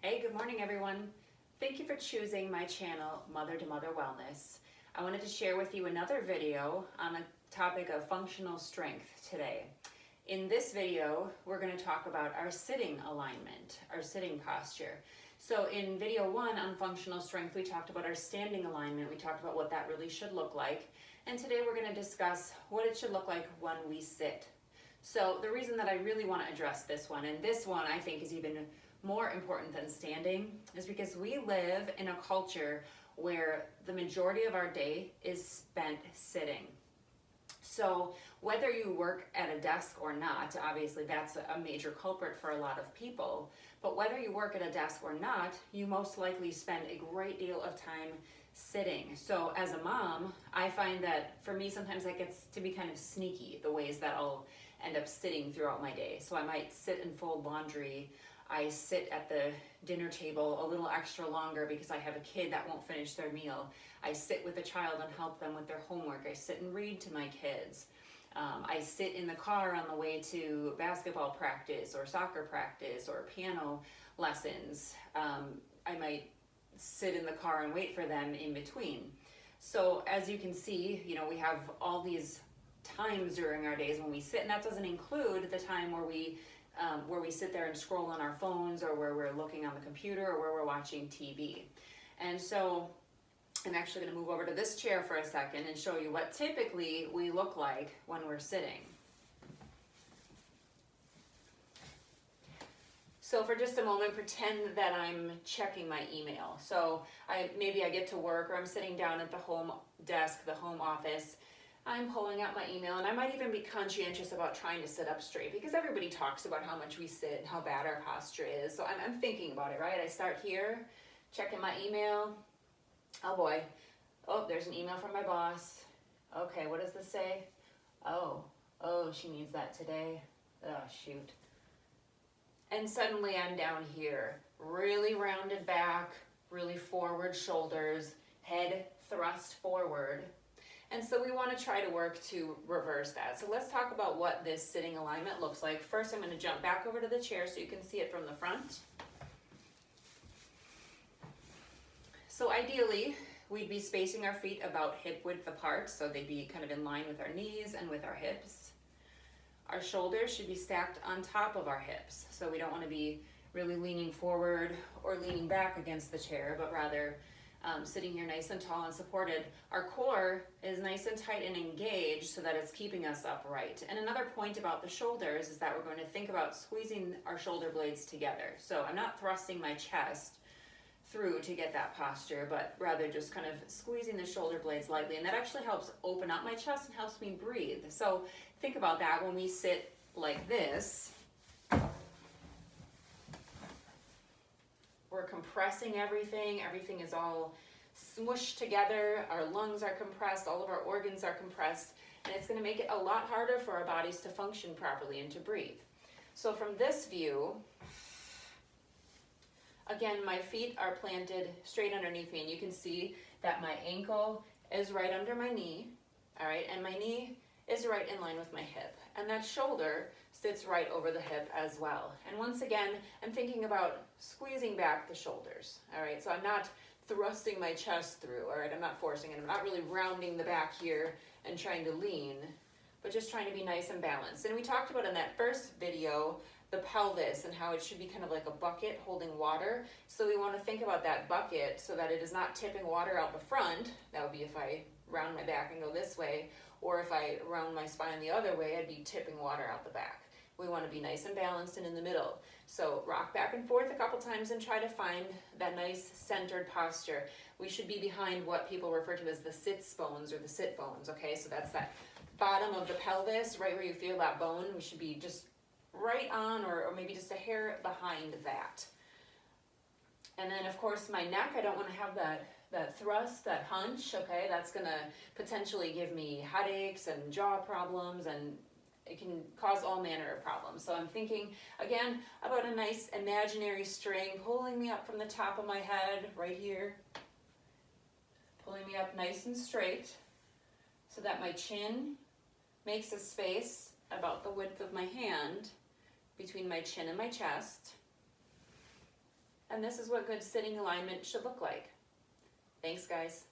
Hey, good morning everyone. Thank you for choosing my channel, Mother to Mother Wellness. I wanted to share with you another video on the topic of functional strength today. In this video, we're going to talk about our sitting alignment, our sitting posture. So in video 1 on functional strength, we talked about our standing alignment. We talked about what that really should look like. And today we're going to discuss what it should look like when we sit. So the reason that I really want to address this one, and this one I think is even more important than standing, is because we live in a culture where the majority of our day is spent sitting. So whether you work at a desk or not, obviously that's a major culprit for a lot of people, but whether you work at a desk or not, you most likely spend a great deal of time sitting. So as a mom, I find that for me sometimes that gets to be kind of sneaky, the ways that I'll end up sitting throughout my day. So I might sit and fold laundry. I sit at the dinner table a little extra longer because I have a kid that won't finish their meal. I sit with a child and help them with their homework. I sit and read to my kids. I sit in the car on the way to basketball practice or soccer practice or piano lessons. I might sit in the car and wait for them in between. So as you can see, we have all these times during our days when we sit, and that doesn't include the time where we sit there and scroll on our phones, or where we're looking on the computer, or where we're watching TV. And so I'm actually going to move over to this chair for a second and show you what typically we look like when we're sitting. So for just a moment, pretend that I'm checking my email. So maybe I get to work, or I'm sitting down at the home desk, the home office. I'm pulling out my email, and I might even be conscientious about trying to sit up straight, because everybody talks about how much we sit and how bad our posture is. So I'm thinking about it, right? I start here, checking my email. Oh boy. Oh, there's an email from my boss. Okay, what does this say? Oh, she needs that today. Oh, shoot. And suddenly I'm down here, really rounded back, really forward shoulders, head thrust forward. And so we want to try to work to reverse that. So let's talk about what this sitting alignment looks like. First, I'm going to jump back over to the chair so you can see it from the front. So ideally, we'd be spacing our feet about hip width apart, so they'd be kind of in line with our knees and with our hips. Our shoulders should be stacked on top of our hips, so we don't want to be really leaning forward or leaning back against the chair, but rather sitting here nice and tall and supported. Our core is nice and tight and engaged so that it's keeping us upright. And another point about the shoulders is that we're going to think about squeezing our shoulder blades together. So I'm not thrusting my chest through to get that posture, but rather just kind of squeezing the shoulder blades lightly. And that actually helps open up my chest and helps me breathe. So think about that when we sit like this. We're compressing everything. Everything is all smooshed together. Our lungs are compressed. All of our organs are compressed. And it's going to make it a lot harder for our bodies to function properly and to breathe. So from this view, again, my feet are planted straight underneath me. And you can see that my ankle is right under my knee. All right. And my knee is right in line with my hip. And that shoulder sits right over the hip as well. And once again, I'm thinking about squeezing back the shoulders. All right, so I'm not thrusting my chest through. All right, I'm not forcing it. I'm not really rounding the back here and trying to lean, but just trying to be nice and balanced. And we talked about in that first video the pelvis and how it should be kind of like a bucket holding water. So we want to think about that bucket so that it is not tipping water out the front. That would be if I round my back and go this way, or if I round my spine the other way, I'd be tipping water out the back. We want to be nice and balanced and in the middle. So rock back and forth a couple times and try to find that nice centered posture. We should be behind what people refer to as the sits bones or the sit bones, okay? So that's that bottom of the pelvis, right where you feel that bone. We should be just right on, or maybe just a hair behind that. And then of course my neck, I don't want to have that thrust, that hunch, okay? That's gonna potentially give me headaches and jaw problems, and it can cause all manner of problems. So I'm thinking, again, about a nice imaginary string pulling me up from the top of my head, right here. Pulling me up nice and straight so that my chin makes a space about the width of my hand between my chin and my chest. and this is what good sitting alignment should look like. Thanks, guys.